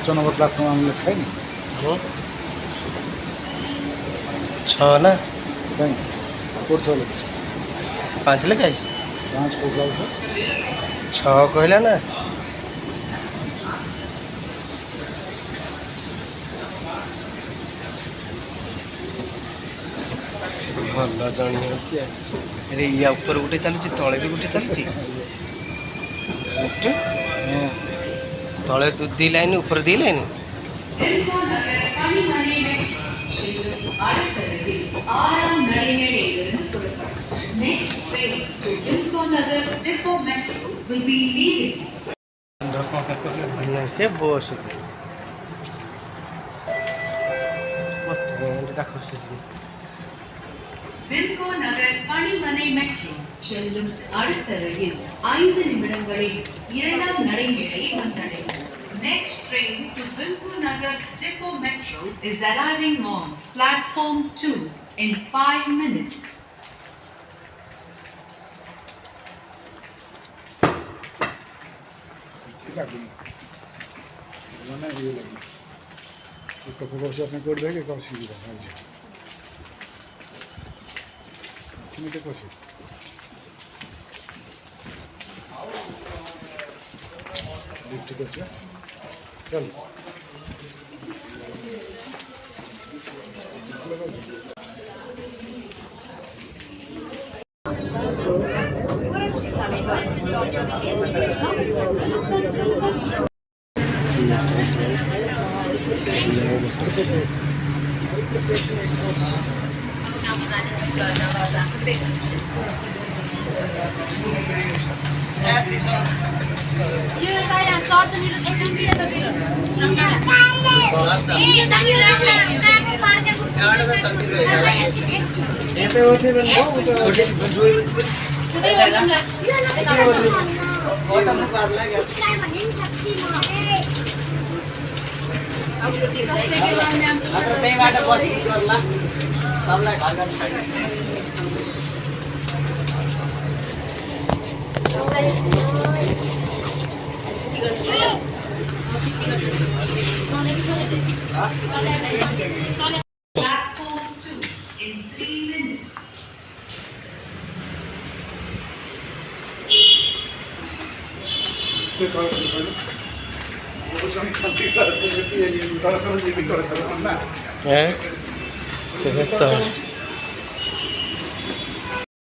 ପାଞ୍ଚ number platform ଆମେ ଲେଖା ହେଇନି? 6 ନା କାଇଁ କୋଉଠି 6 ଲେଖା? 5 ଲେଖା ହେଇଛି? 5 କୋଉଠି ଲାଗୁଛ? 6 କହିଲା ନା। ଭଲ ଜଣି ହେଉଛି ଆରେ ୟା ଉପରେ ଗୋଟେ ଚାଲୁଛି, ତଳେ ବି ଗୋଟେ ଚାଲୁଛି। ତଳେ 2 ଲାଇନ୍, ଉପରେ 2 ଲାଇନ୍। ବସ୍ வில்கோ நகர் பணிமனை மெட்ரோ செல்லும் அடுத்த ரயில் 5 நிமிடங்களில் 2ஆம் நடைமேடையை வந்தடையும். Next train to Vilko Nagar Depot Metro is arriving on platform 2 in 5 minutes. अपने कोड देंगे कौन सी मीटर कौन चल புரட்சி தலைவர் doctor platform 2 in 3 minutes. ¿Eh? ¿Qué es esto?